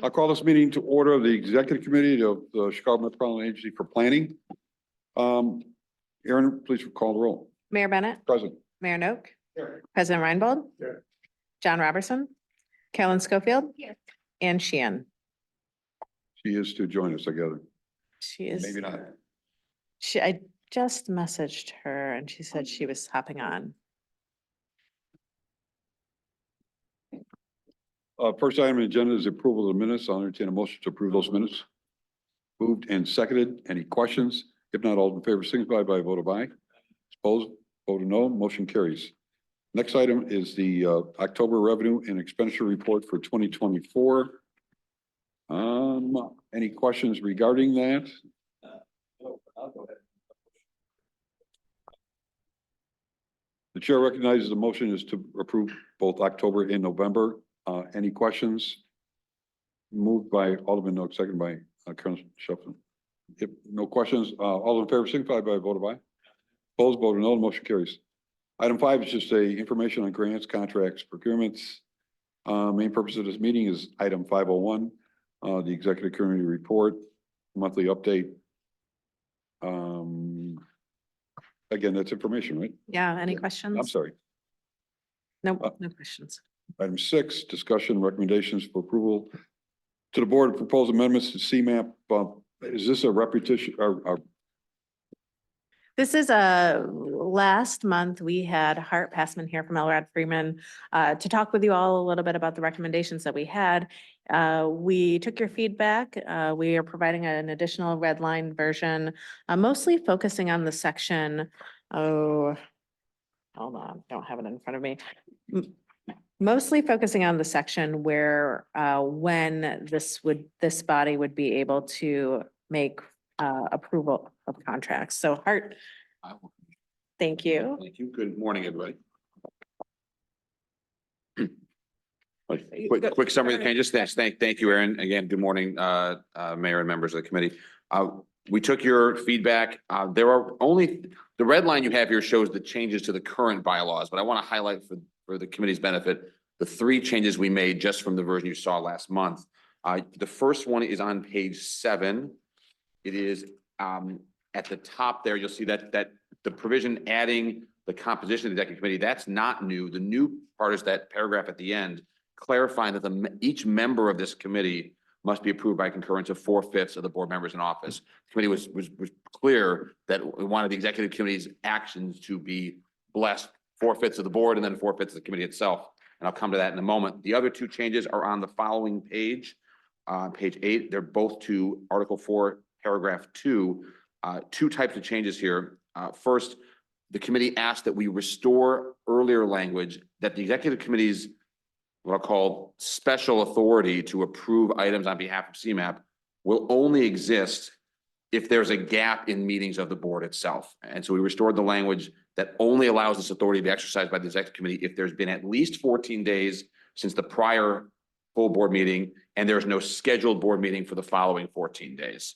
I'll call this meeting to order of the Executive Committee of the Chicago Metropolitan Agency for Planning. Aaron, please call the roll. Mayor Bennett, Present. Mayor Noak, Here. President Reinbold, Here. John Robertson, Carolyn Schofield, Here. and Sheehan. She is to join us together. She is, Maybe not. I just messaged her and she said she was hopping on. First item on the agenda is approval of the minutes. I'll entertain a motion to approve those minutes. Moved and seconded. Any questions? If not, all in favor signify by a vote of aye. Opposed, vote of no. Motion carries. Next item is the October revenue and expenditure report for 2024. Any questions regarding that? I'll go ahead. The chair recognizes the motion is to approve both October and November. Any questions? Moved by Alderman Noak, second by Colonel Shufflin. If no questions, all in favor signify by a vote of aye. Opposed, vote of no, the motion carries. Item 5 is just information on grants, contracts, procurements. Main purpose of this meeting is item 501, the Executive Committee report, monthly update. Again, that's information, right? Yeah, any I'm questions? sorry. No, no questions. Item 6, discussion recommendations for approval to the board of proposed amendments to CMAP. Is this a repetition or This is last month, we had Hart Passman here from Elrod Freeman to talk with you all a little bit about the recommendations that we had. We took your feedback. We are providing an additional red line version, mostly focusing on the section. Oh, hold on, don't have it in front of me. Mostly focusing on the section where when this body would be able to make approval of contracts. So Hart, thank you. Thank you. Good morning, everybody. Quick summary of the changes. Thank you, Aaron. Again, good morning, Mayor and members of the committee. We took your feedback. There are only, the red line you have here shows the changes to the current bylaws, but I want to highlight for the committee's benefit, the 3 changes we made just from the version you saw last month. The first one is on page 7. It is at the top there, you'll see that the provision adding the composition of the executive committee, that's not new. The new part is that paragraph at the end, clarifying that each member of this committee must be approved by concurrence of 4/5 of the board members in office. The committee was clear that we wanted the executive committee's actions to be blessed 4/5 of the board and then 4/5 of the committee itself. And I'll come to that in a moment. The other 2 changes are on the following page, page 8. They're both to Article 4, paragraph 2. 2 types of changes here. First, the committee asked that we restore earlier language that the executive committee's what I'll call special authority to approve items on behalf of CMAP will only exist if there's a gap in meetings of the board itself. And so we restored the language that only allows this authority to be exercised by the executive committee if there's been at least 14 days since the prior full board meeting and there's no scheduled board meeting for the following 14 days.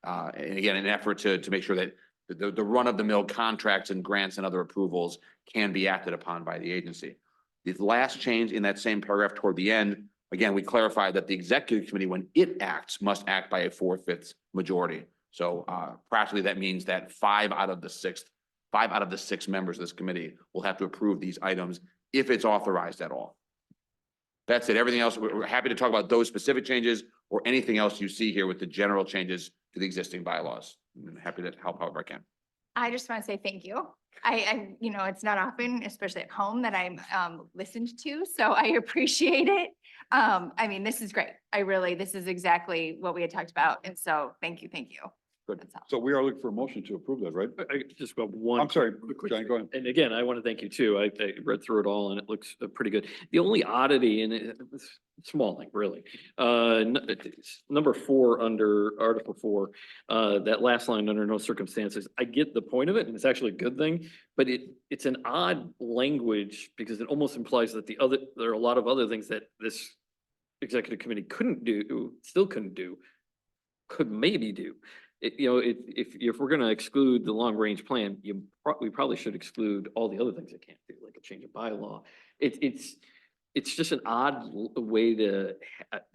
And again, in an effort to make sure that the run-of-the-mill contracts and grants and other approvals can be acted upon by the agency. The last change in that same paragraph toward the end, again, we clarified that the executive committee, when it acts, must act by a 4/5 majority. So practically, that means that 5 out of the 6 members of this committee will have to approve these items if it's authorized at all. That's it. Everything else, we're happy to talk about those specific changes or anything else you see here with the general changes to the existing bylaws. I'm happy to help however I can. I just want to say thank you. You know, it's not often, especially at home, that I'm listened to, so I appreciate it. I mean, this is great. This is exactly what we had talked about. And so thank you. good? That's all. So we are looking for a motion to approve that, right? I just got one. I'm sorry, quick- John, go ahead. And again, I want to thank you too. I read through it all and it looks pretty good. The only oddity in it, it's small thing, really. It's number 4 under Article 4, that last line, under no circumstances. I get the point of it and it's actually a good thing, but it's an odd language because it almost implies that there are a lot of other things that this executive committee still couldn't do, could maybe do. If we're going to exclude the long range plan, we probably should exclude all the other things it can't do, like a change of bylaw. It's it's just an odd way to,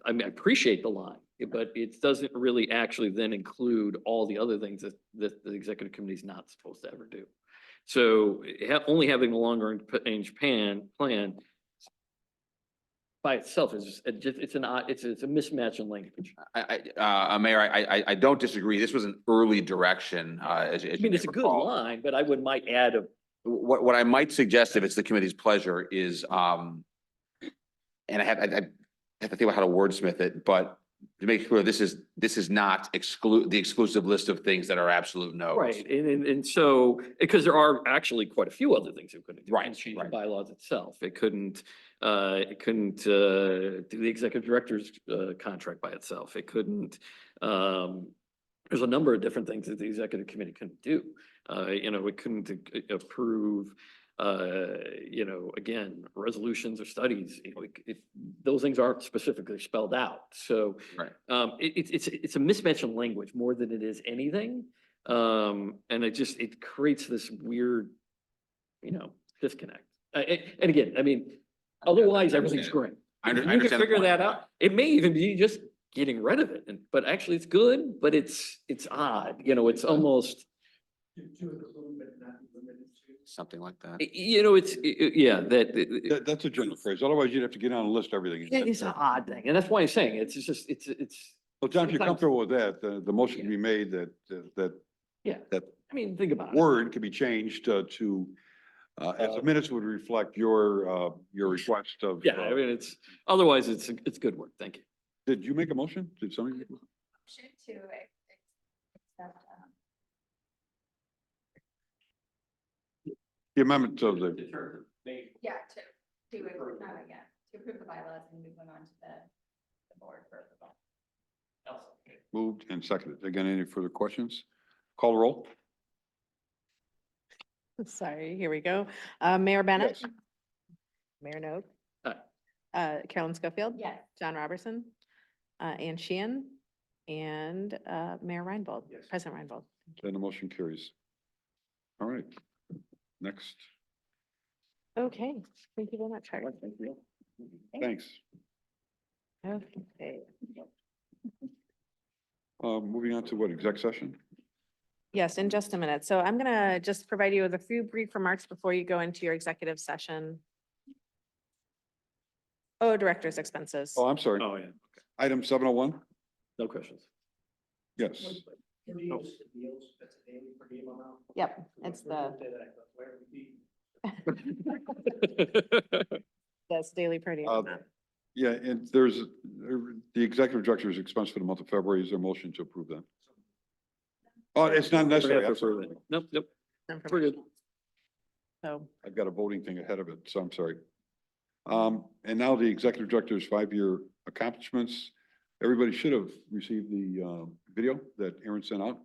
I mean, I appreciate the line, but it doesn't really actually then include all the other things that the executive committee is not supposed to ever do. So only having the longer range plan by itself is it's an odd, it's a mismatch in language. Mayor, I don't disagree. This was an early direction, as I you mean, may it's a good recall. line, but I might add a, What I might suggest, if it's the committee's pleasure, is, and I have to think about how to wordsmith it, but to make clear, this is not the exclusive list of things that are absolute no's. right, and so, because there are actually quite a few other things it couldn't do. Right, It couldn't change the right. bylaws itself. It couldn't do the executive director's contract by itself. It couldn't, there's a number of different things that the executive committee couldn't do. It couldn't approve, again, resolutions or studies, those things aren't specifically spelled out. So Right. it's a mismatch in language more than it is anything. And it creates this weird, disconnect. And again, I mean, otherwise, everything's great. I You can understand the figure point. that out. It may even be just getting rid of it, but actually it's good, but it's odd, it's almost, Something like that. yeah, that, That's a general phrase. Otherwise, you'd have to get on and list everything. it's an odd thing. And that's why I'm saying it's just, it's, Well, John, if you're sometimes- comfortable with that, the motion can be made that yeah. that I mean, think about it. word can be changed to, as the minutes would reflect your request of. Yeah, I mean, otherwise it's good work. Thank you. Did you make a motion? Did somebody? make a motion? To accept, The amendment of the, yeah, to approve, not again, to approve the bylaws and move them on to the board for approval. moved and seconded. Again, any further questions? Call the roll? Sorry, here we go. Mayor Bennett? Yes. Mayor Noak? Aye. Carolyn Schofield? Yes. John Robertson? Ann Sheehan? And Mayor Reinbold? Yes. President Reinbold? Then the motion carries. All right. Next, Okay, thank you very much, Howard. thanks. Okay. Moving on to what, exec session? Yes, in just a minute. So I'm gonna just provide you with a few brief remarks before you go into your executive session. Oh, director's expenses. Oh, I'm sorry. Oh, yeah. Item 701? No questions. Yes. Yep, it's the, that's daily per diem. Uh, amount. Yeah, and there's, the executive director's expense for the month of February. Is there a motion to approve that? Oh, it's not necessary. I'm sorry. Nope, we're Information. good. So, I've got a voting thing ahead of it, so I'm sorry. And now the executive director's 5-year accomplishments. Everybody should have received the video that Aaron sent out.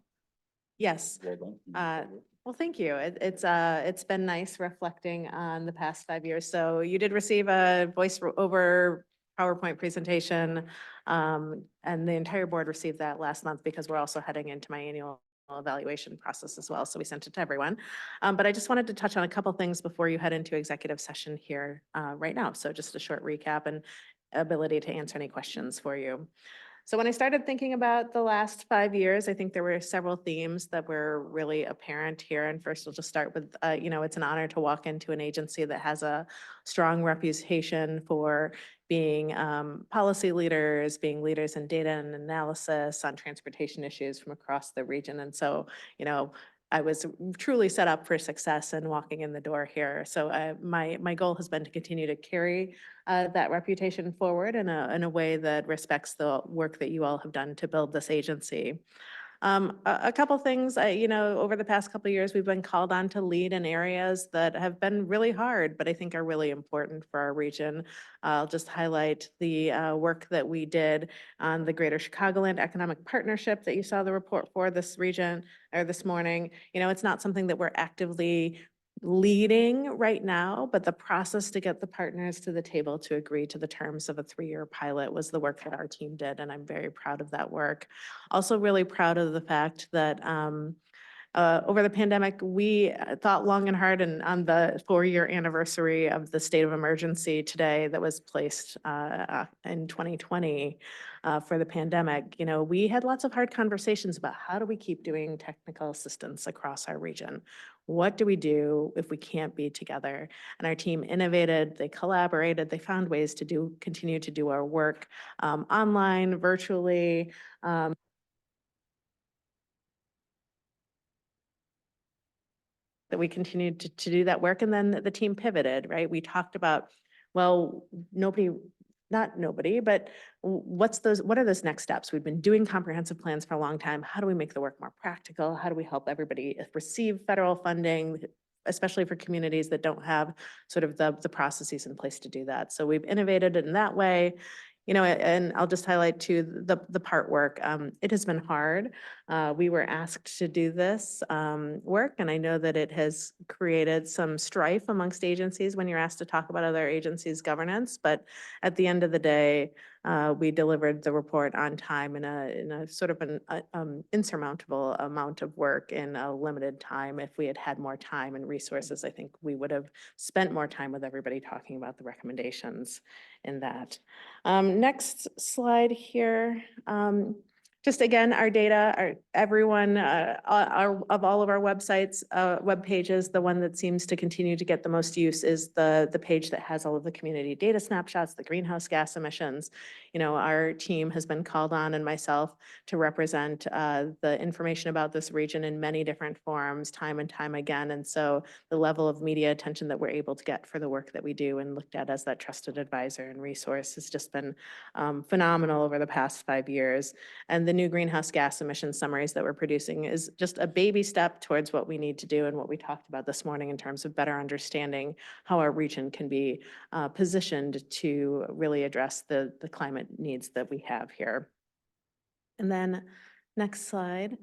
yes. Well done. Well, thank you. It's been nice reflecting on the past 5 years. So you did receive a voice over PowerPoint presentation. And the entire board received that last month because we're also heading into my annual evaluation process as well. So we sent it to everyone. But I just wanted to touch on a couple things before you head into executive session here right now. So just a short recap and ability to answer any questions for you. So when I started thinking about the last 5 years, I think there were several themes that were really apparent here. And first, we'll just start with, it's an honor to walk into an agency that has a strong reputation for being policy leaders, being leaders in data and analysis on transportation issues from across the region. And so, I was truly set up for success in walking in the door here. So my goal has been to continue to carry that reputation forward in a way that respects the work that you all have done to build this agency. A couple things, over the past couple of years, we've been called on to lead in areas that have been really hard, but I think are really important for our region. I'll just highlight the work that we did on the Greater Chicagoland Economic Partnership that you saw the report for this region or this morning. It's not something that we're actively leading right now, but the process to get the partners to the table to agree to the terms of a 3-year pilot was the work that our team did, and I'm very proud of that work. Also really proud of the fact that Over the pandemic, we thought long and hard, and on the 4-year anniversary of the state of emergency today that was placed in 2020 for the pandemic, you know, we had lots of hard conversations about how do we keep doing technical assistance across our region? What do we do if we can't be together? And our team innovated, they collaborated, they found ways to continue to do our work online, virtually. That we continued to do that work, and then the team pivoted, right? We talked about, well, not nobody, but what are those next steps? We've been doing comprehensive plans for a long time. How do we make the work more practical? How do we help everybody receive federal funding, especially for communities that don't have sort of the processes in place to do that? So we've innovated in that way. You know, and I'll just highlight too, the part work. It has been hard. We were asked to do this work, and I know that it has created some strife amongst agencies when you're asked to talk about other agencies' governance. But at the end of the day, we delivered the report on time in a sort of an insurmountable amount of work in a limited time. If we had had more time and resources, I think we would have spent more time with everybody talking about the recommendations in that. Next slide here. Just again, our data, everyone, of all of our websites, web pages, the one that seems to continue to get the most use is the page that has all of the community data snapshots, the greenhouse gas emissions. You know, our team has been called on, and myself, to represent the information about this region in many different forums, time and time again. And so the level of media attention that we're able to get for the work that we do and looked at as that trusted advisor and resource has just been phenomenal over the past 5 years. And the new greenhouse gas emission summaries that we're producing is just a baby step towards what we need to do and what we talked about this morning in terms of better understanding how our region can be positioned to really address the climate needs that we have here. And then next slide.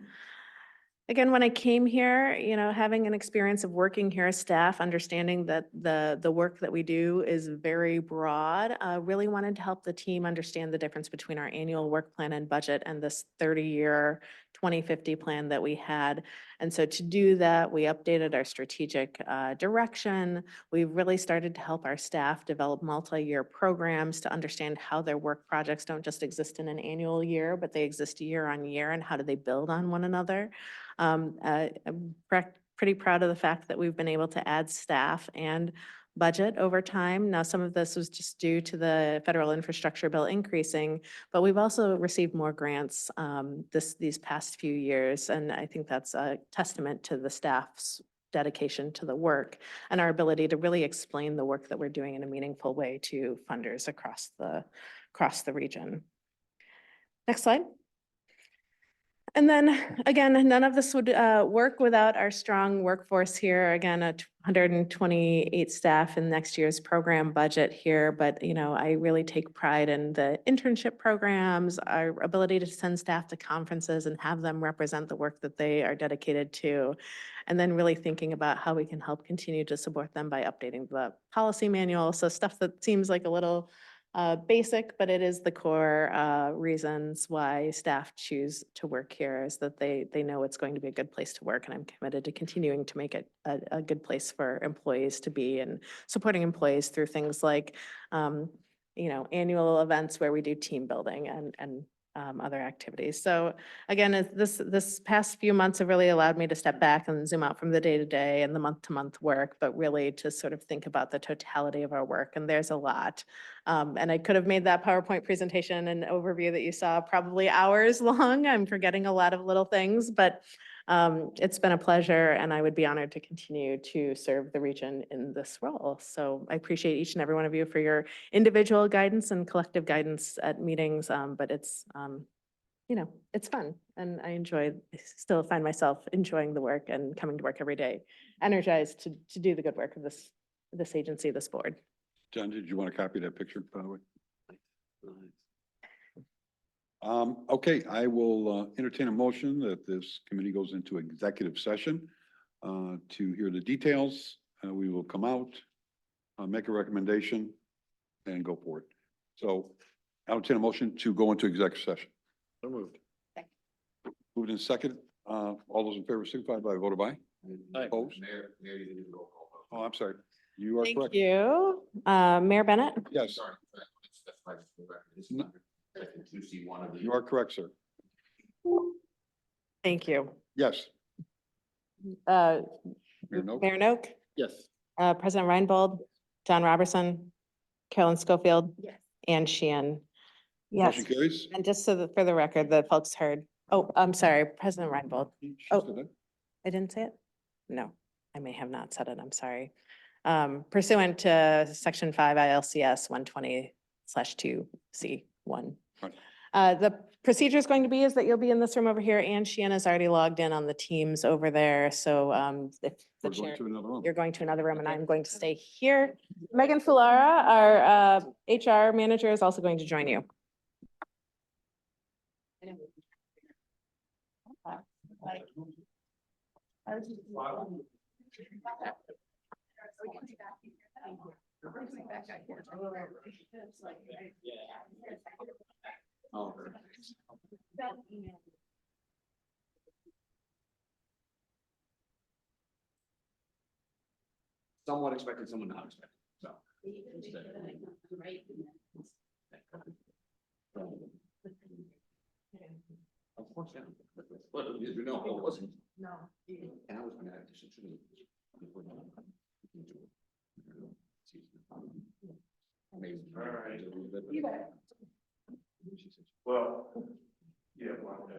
Again, when I came here, you know, having an experience of working here as staff, understanding that the work that we do is very broad, really wanted to help the team understand the difference between our annual work plan and budget and this 30-year 2050 plan that we had. And so to do that, we updated our strategic direction. We've really started to help our staff develop multi-year programs to understand how their work projects don't just exist in an annual year, but they exist year on year, and how do they build on one another. I'm pretty proud of the fact that we've been able to add staff and budget over time. Now, some of this was just due to the federal infrastructure bill increasing, but we've also received more grants these past few years. And I think that's a testament to the staff's dedication to the work and our ability to really explain the work that we're doing in a meaningful way to funders across the region. Next slide. And then again, none of this would work without our strong workforce here. Again, 128 staff in next year's program budget here. But, you know, I really take pride in the internship programs, our ability to send staff to conferences and have them represent the work that they are dedicated to. And then really thinking about how we can help continue to support them by updating the policy manual. So stuff that seems like a little basic, but it is the core reasons why staff choose to work here, is that they know it's going to be a good place to work, and I'm committed to continuing to make it a good place for employees to be, and supporting employees through things like you know, annual events where we do team building and other activities. So again, this past few months have really allowed me to step back and zoom out from the day-to-day and the month-to-month work, but really to sort of think about the totality of our work. And there's a lot. And I could have made that PowerPoint presentation and overview that you saw probably hours long. I'm forgetting a lot of little things, but it's been a pleasure, and I would be honored to continue to serve the region in this role. So I appreciate each and every one of you for your individual guidance and collective guidance at meetings, but it's, you know, it's fun, and I still find myself enjoying the work and coming to work every day, energized to do the good work of this agency, this board. John, did you want to copy that picture, by the way? Okay, I will entertain a motion that this committee goes into executive session to hear the details. We will come out, make a recommendation, and go forward. So I'll entertain a motion to go into executive session. So moved. Moved in second. All those in favor signify by a vote of aye. Aye. Opposed? Mayor, you didn't do the roll call vote. Oh, I'm sorry. You are Thank correct. you. Mayor Bennett? Yes, Sorry. That's right. This is No. under section 2C1 of the. you are correct, sir. Thank you. Yes. Uh, Mayor Noak? Mayor Noak? Yes. President Reinbold? John Robertson? Carolyn Schofield? Yes. And Sheehan? Yes. Motion carries. And just so that for the record, the folks heard, oh, I'm sorry, President Reinbold. She Oh. said it. I didn't say it? No, I may have not said it. I'm sorry. Pursuant to section 5 ILCS 120/2C1. Right. The procedure is going to be is that you'll be in this room over here and Sheehan is already logged in on the Teams over there. So if the We're going chair, to another room. you're going to another room and I'm going to stay here. Megan Fulara, our HR manager, is also going to join you. Somewhat expected, someone not expected, so. Of course, yeah. But as you know, it wasn't. No. And I was gonna add this to the. Maybe. All right. Well, yeah, well,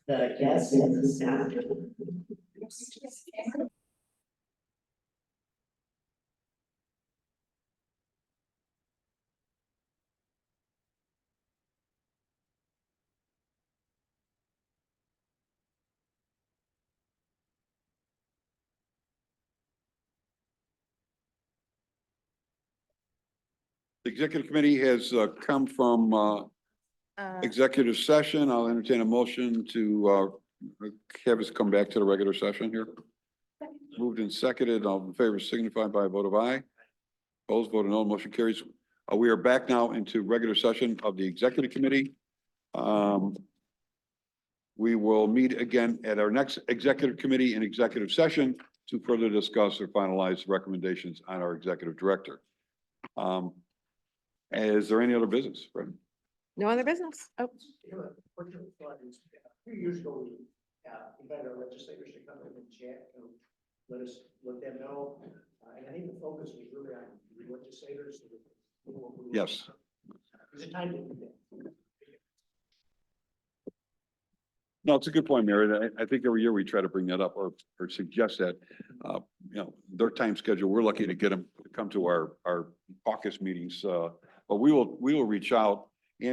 The guest is now. The executive committee has come from executive session. I'll entertain a motion to have us come back to the regular session here. Moved and seconded. All in favor signify by a vote of aye. Opposed, vote of no. Motion carries. We are back now into regular session of the executive committee. We will meet again at our next executive committee in executive session to further discuss or finalize recommendations on our executive director. Is there any other business, Brendan? No other business. Oh, You know, what your thought is, a few years ago, we invited our legislators to come in and chat and let them know. And I think the focus was really on the legislators. Yes. There's a time to do that. No, it's a good point, Mary. I think every year we try to bring that up or suggest that, their time schedule, we're lucky to get them to come to our caucus meetings. But we will reach out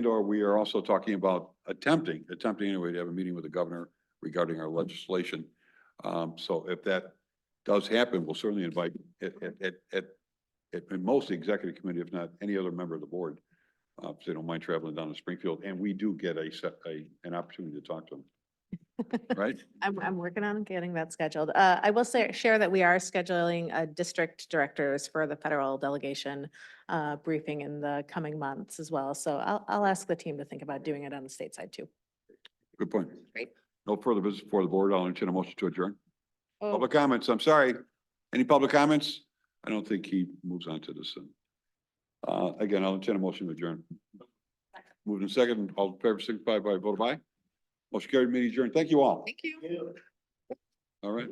or we are also talking about attempting anyway to have a meeting with the governor regarding our legislation. So if that does happen, we'll certainly invite at most the executive committee, if not any other member of the board. If they don't mind traveling down to Springfield, and we do get an opportunity to talk to them. Right? I'm working on getting that scheduled. I will share that we are scheduling district directors for the federal delegation briefing in the coming months as well. So I'll ask the team to think about doing it on the state side too. Good point. Great. No further business before the board. I'll entertain a motion to adjourn. Oh, Public comments, I'm sorry. Any public comments? I don't think he moves on to this. Again, I'll entertain a motion to adjourn. Moving second, all in favor, signify by a vote of aye. Motion carried, meeting adjourned. Thank you all. Thank you. All right.